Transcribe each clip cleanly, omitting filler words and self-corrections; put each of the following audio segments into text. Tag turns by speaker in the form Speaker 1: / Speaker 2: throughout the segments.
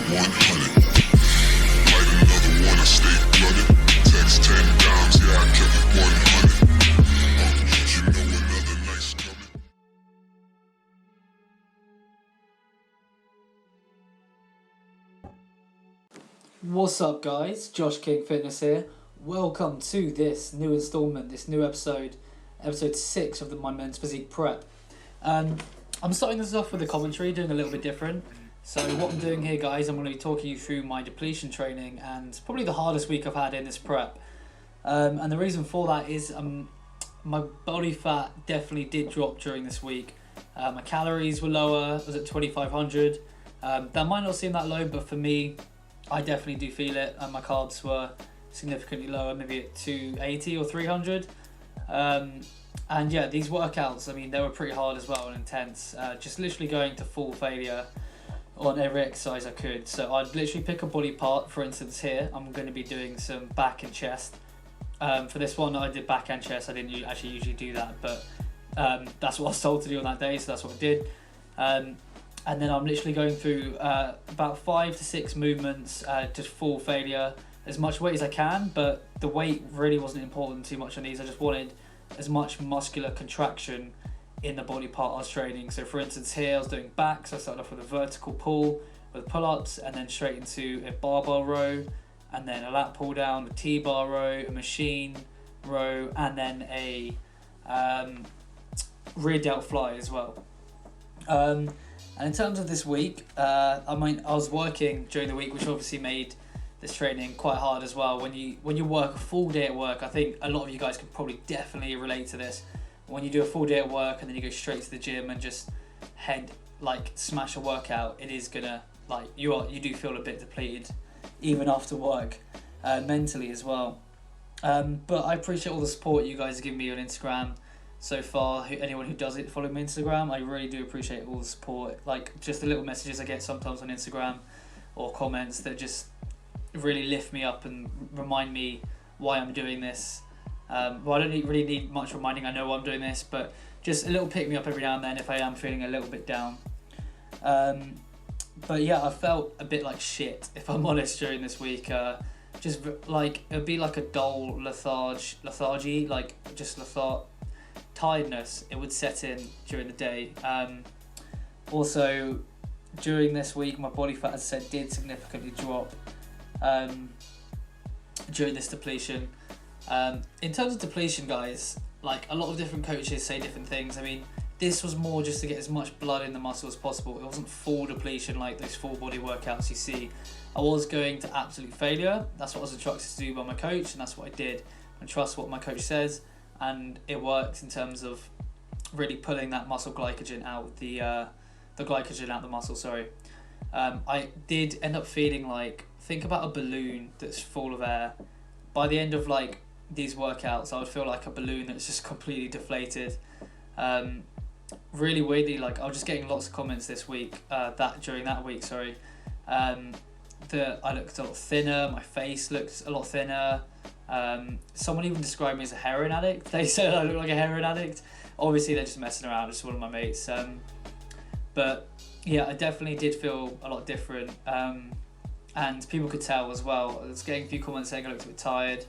Speaker 1: 100. Light another one, I stay flooded. Text 10 dimes, yeah, I kept it 100. You know another night's coming.
Speaker 2: What's up, guys? JoshKingFitness here. Welcome to this new installment, this new episode 6 of my men's physique prep. I'm starting this off with a commentary, doing a little bit different. So what I'm doing here, guys, I'm going to be talking you through my depletion training and probably the hardest week I've had in this prep. And the reason for that is my body fat definitely did drop during this week. My calories were lower, I was at 2,500. That might not seem that low, but for me, I definitely do feel it. And my carbs were significantly lower, maybe at 280 or 300. And yeah, these workouts, I mean, they were pretty hard as well and intense. Just literally going to full failure on every exercise I could. So I'd literally pick a body part. For instance, here I'm going to be doing some back and chest. For this one, I did back and chest. I didn't actually usually do that, but that's what I was told to do on that day, so that's what I did. And then I'm literally going through about 5 to 6 movements to full failure, as much weight as I can, but the weight really wasn't important too much on these. I just wanted as much muscular contraction in the body part I was training. So for instance, here I was doing back, so I started off with a vertical pull with pull-ups, and then straight into a barbell row, and then a lat pull down, a T-bar row, a machine row, and then a rear delt fly as well. And in terms of this week, I was working during the week, which obviously made this training quite hard as well. When you work a full day at work, I think a lot of you guys could probably definitely relate to this. When you do a full day at work and then you go straight to the gym and just smash a workout, it is gonna you do feel a bit depleted, even after work, mentally as well. But I appreciate all the support you guys have given me on Instagram so far. Anyone who does it, follow me on Instagram. I really do appreciate all the support. Just the little messages I get sometimes on Instagram or comments that just really lift me up and remind me why I'm doing this. Well, I don't really need much reminding. I know why I'm doing this, but just a little pick me up every now and then if I am feeling a little bit down. But yeah, I felt a bit like shit, if I'm honest, during this week. Just it'd be like a dull lethargy, tiredness. It would set in during the day. Also, during this week, my body fat, as I said, did significantly drop during this depletion. In terms of depletion, guys, a lot of different coaches say different things. I mean, this was more just to get as much blood in the muscle as possible. It wasn't full depletion like those full body workouts you see. I was going to absolute failure. That's what I was instructed to do by my coach, and that's what I did. I trust what my coach says, and it worked in terms of really pulling that muscle glycogen out, the glycogen out the muscle, sorry. I did end up feeling think about a balloon that's full of air. By the end of these workouts, I would feel like a balloon that's just completely deflated. Really weirdly, I was just getting lots of comments this week, during that week, sorry, that I looked a lot thinner, my face looked a lot thinner. Someone even described me as a heroin addict. They said I look like a heroin addict. Obviously they're just messing around, just one of my mates. But yeah, I definitely did feel a lot different. And people could tell as well. I was getting a few comments saying I looked a bit tired.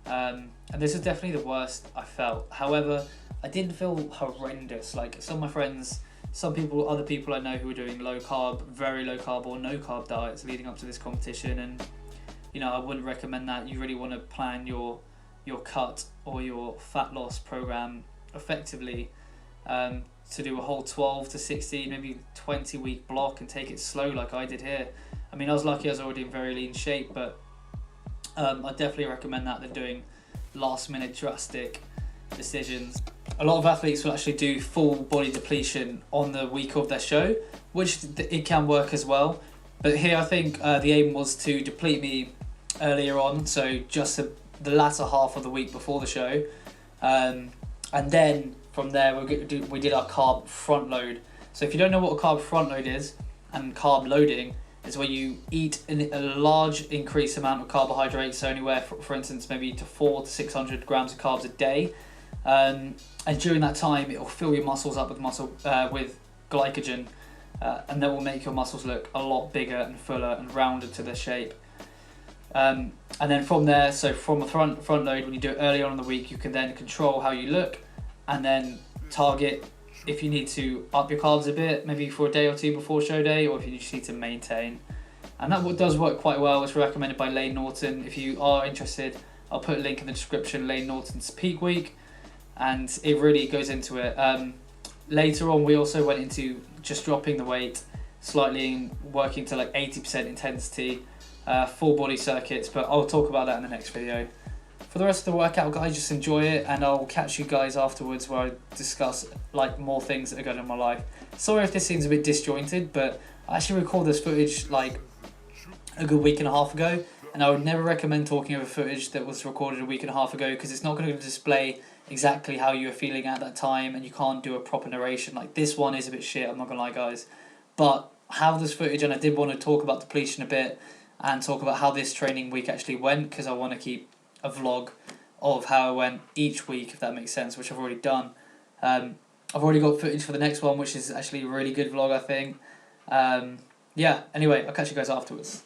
Speaker 2: And this was definitely the worst I felt. However, I didn't feel horrendous. Some of my friends, other people I know who were doing low carb, very low carb or no carb diets leading up to this competition, and I wouldn't recommend that. You really want to plan your cut or your fat loss program effectively, to do a whole 12 to 16, maybe 20 week block and take it slow like I did here. I mean, I was lucky I was already in very lean shape, but I definitely recommend that than doing last minute drastic decisions. A lot of athletes will actually do full body depletion on the week of their show, which it can work as well. But here I think the aim was to deplete me earlier on, so just the latter half of the week before the show. And then from there we did our carb front load. So if you don't know what a carb front load is, and carb loading is where you eat a large increased amount of carbohydrates, so anywhere for instance maybe to 400 to 600 grams of carbs a day. And during that time, it will fill your muscles up with with glycogen, and that will make your muscles look a lot bigger and fuller and rounded to their shape. And then from there, so from a front load, when you do it early on in the week, you can then control how you look and then target if you need to up your carbs a bit, maybe for a day or two before show day, or if you just need to maintain. And that does work quite well. It's recommended by Lane Norton. If you are interested, I'll put a link in the description, Lane Norton's peak week, and it really goes into it. Later on, we also went into just dropping the weight slightly and working to like 80% intensity, full body circuits, but I'll talk about that in the next video. For the rest of the workout, guys, just enjoy it, and I'll catch you guys afterwards where I discuss like more things that are going on in my life. Sorry if this seems a bit disjointed, but I actually recorded this footage like a good week and a half ago, and I would never recommend talking over footage that was recorded a week and a half ago, because it's not going to display exactly how you were feeling at that time, and you can't do a proper narration. Like this one is a bit shit, I'm not gonna lie, guys, but I have this footage, and I did want to talk about depletion a bit and talk about how this training week actually went, because I want to keep a vlog of how it went each week, if that makes sense, which I've already done. I've already got footage for the next one, which is actually a really good vlog, I think. Yeah, anyway, I'll catch you guys afterwards.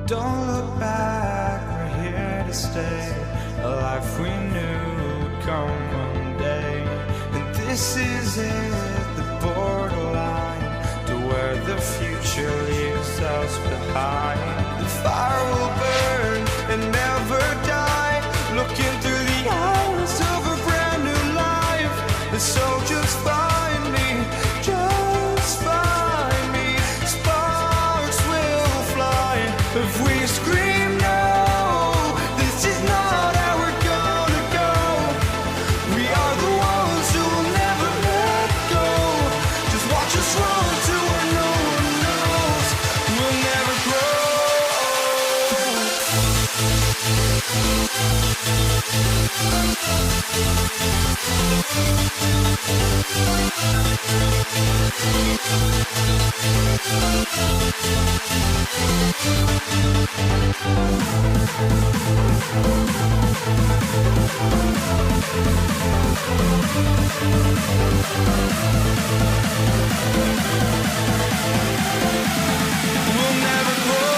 Speaker 3: Don't look back, we're here to stay. A life we knew would come one day. And this is it, the borderline to where the future leaves us behind. The fire will burn and never die, looking through the eyes of a brand new life. And so just find me, just find me. Sparks will fly if we scream no. This is not how we're gonna go. We are the ones who will never let go. Just watch us run to where no one knows. We'll never grow. We'll never grow. We'll never grow.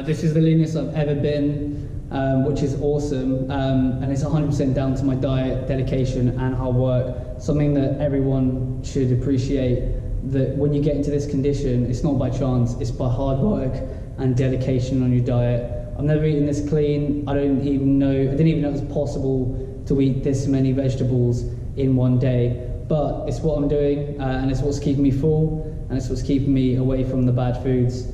Speaker 2: This is the leanest I've ever been, which is awesome, and it's 100% down to my diet, dedication and hard work. Something that everyone should appreciate, that when you get into this condition, it's not by chance, it's by hard work and dedication on your diet.
Speaker 4: I've never eaten this clean. I didn't even know it was possible to eat this many vegetables in one day. But it's what I'm doing, and it's what's keeping me full, and it's what's keeping me away from the bad foods.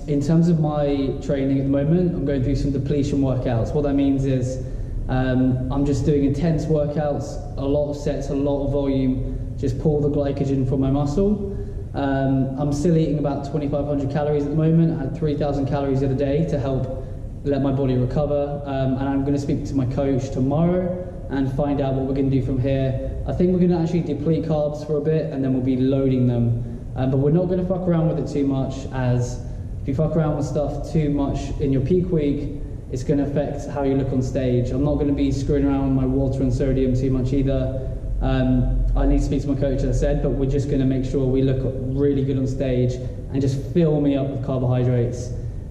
Speaker 4: In terms of my training at the moment, I'm going through some depletion workouts. What that means is I'm just doing intense workouts, a lot of sets, a lot of volume, just pull the glycogen from my muscle. I'm still eating about 2,500 calories at the moment. I had 3,000 calories the other day to help let my body recover, and I'm going to speak to my coach tomorrow and find out what we're going to do from here. I think we're going to actually deplete carbs for a bit, and then we'll be loading them. But we're not going to fuck around with it too much, as if you fuck around with stuff too much in your peak week, it's going to affect how you look on stage. I'm not going to be screwing around with my water and sodium too much either. I need to speak to my coach, as I said, but we're just going to make sure we look really good on stage and just fill me up with carbohydrates.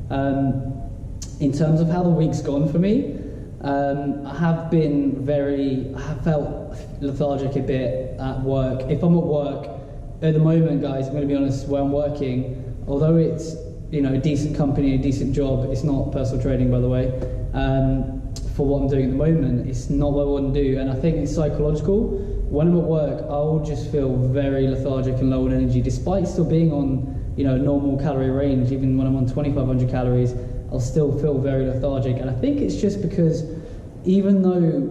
Speaker 4: In terms of how the week's gone for me, I have felt lethargic a bit at work. If I'm at work, at the moment, guys, I'm going to be honest, where I'm working, although it's a decent company, a decent job, it's not personal training, by the way, for what I'm doing at the moment, it's not what I want to do, and I think it's psychological. When I'm at work, I'll just feel very lethargic and low on energy, despite still being on normal calorie range. Even when I'm on 2,500 calories, I'll still feel very lethargic, and I think it's just because even though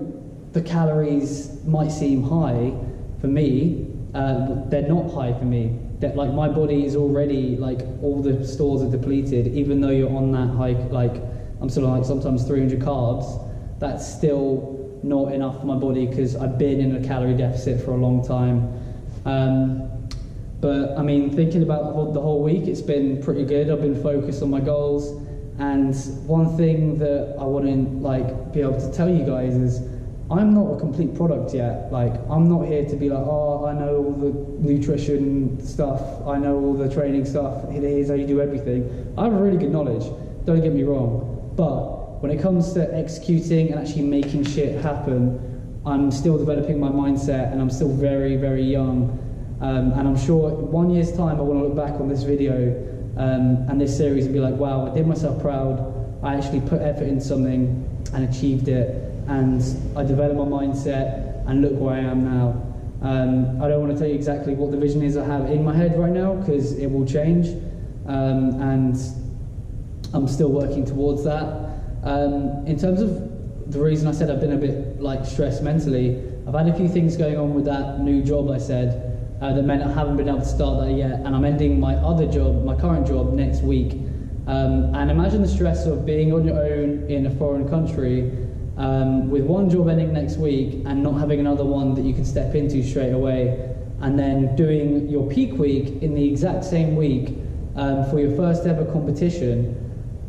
Speaker 4: the calories might seem high for me, they're not high for me. That like my body is already like all the stores are depleted. Even though you're on that high, like I'm still like sometimes 300 carbs, that's still not enough for my body because I've been in a calorie deficit for a long time. But I mean, thinking about the whole week, it's been pretty good. I've been focused on my goals. And one thing that I want to be able to tell you guys is I'm not a complete product yet. Like, I'm not here to be like, oh, I know all the nutrition stuff, I know all the training stuff, here's how you do everything. I have really good knowledge, don't get me wrong. But when it comes to executing and actually making shit happen, I'm still developing my mindset, and I'm still very, very young. And I'm sure 1 year's time I want to look back on this video and this series and be like, wow, I did myself proud. I actually put effort in something and achieved it, and I developed my mindset, and look where I am now. I don't want to tell you exactly what the vision is I have in my head right now, because it will change, and I'm still working towards that. In terms of the reason I said I've been a bit stressed mentally, I've had a few things going on with that new job I said, that meant I haven't been able to start that yet, and I'm ending my other job, my current job, next week. And imagine the stress of being on your own in a foreign country, with one job ending next week and not having another one that you can step into straight away, and then doing your peak week in the exact same week for your first ever competition.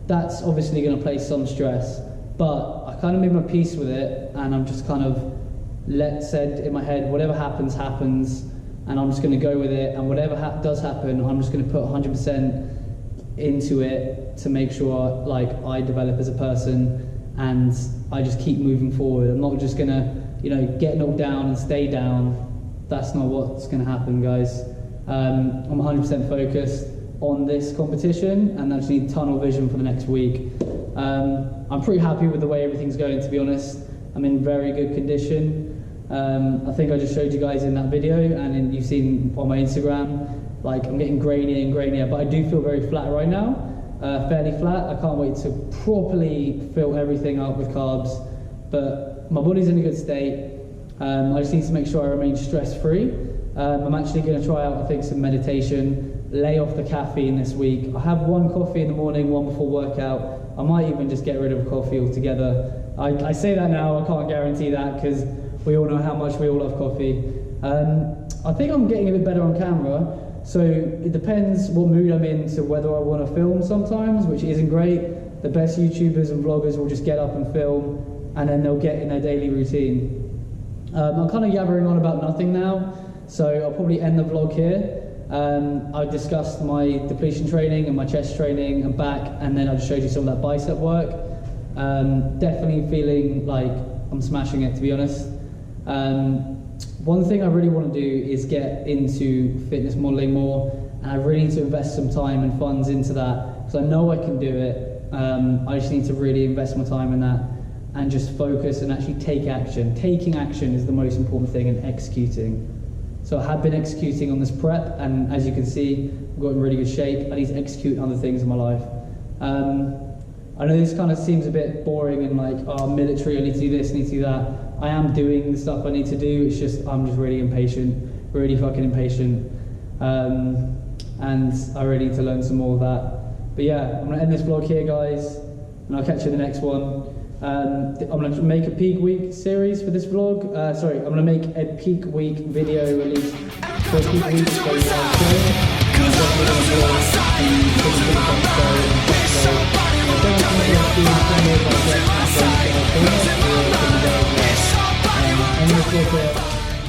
Speaker 4: That's obviously going to place some stress, but I kind of made my peace with it, and I'm just kind of said in my head, whatever happens, happens. And I'm just going to go with it, and whatever does happen, I'm just going to put 100% into it to make sure I develop as a person, and I just keep moving forward. I'm not just going to get knocked down and stay down. That's not what's going to happen, guys. I'm 100% focused on this competition, and I just need tunnel vision for the next week. I'm pretty happy with the way everything's going, to be honest. I'm in very good condition. I think I just showed you guys in that video, and you've seen on my Instagram, I'm getting grainier and grainier, but I do feel very flat right now, fairly flat. I can't wait to properly fill everything up with carbs, but my body's in a good state. I just need to make sure I remain stress-free. I'm actually going to try out, I think, some meditation, lay off the caffeine this week. I have one coffee in the morning, one before workout. I might even just get rid of coffee altogether. I say that now, I can't guarantee that, because we all know how much we all love coffee. I think I'm getting a bit better on camera, so it depends what mood I'm in to whether I want to film sometimes, which isn't great. The best YouTubers and vloggers will just get up and film, and then they'll get in their daily routine. I'm kind of yabbering on about nothing now, so I'll probably end the vlog here. I discussed my depletion training and my chest training and back, and then I just showed you some of that bicep work. Definitely feeling like I'm smashing it, to be honest. One thing I really want to do is get into fitness modeling more, and I really need to invest some time and funds into that, because I know I can do it. I just need to really invest my time in that and just focus and actually take action. Taking action is the most important thing, and executing. So I have been executing on this prep, and as you can see, I've got in really good shape. I need to execute other things in my life. I know this kind of seems a bit boring and like, oh, military, I need to do this, I need to do that. I am doing the stuff I need to do, it's just, I'm just really impatient, really fucking impatient. And I really need to learn some more of that. But yeah, I'm gonna end this vlog here, guys, and I'll catch you in the next one. I'm going to make a peak week series for this vlog. I'm going to make a peak week video release for a peak week. So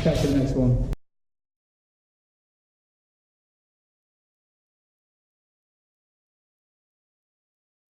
Speaker 4: catch you in the next one.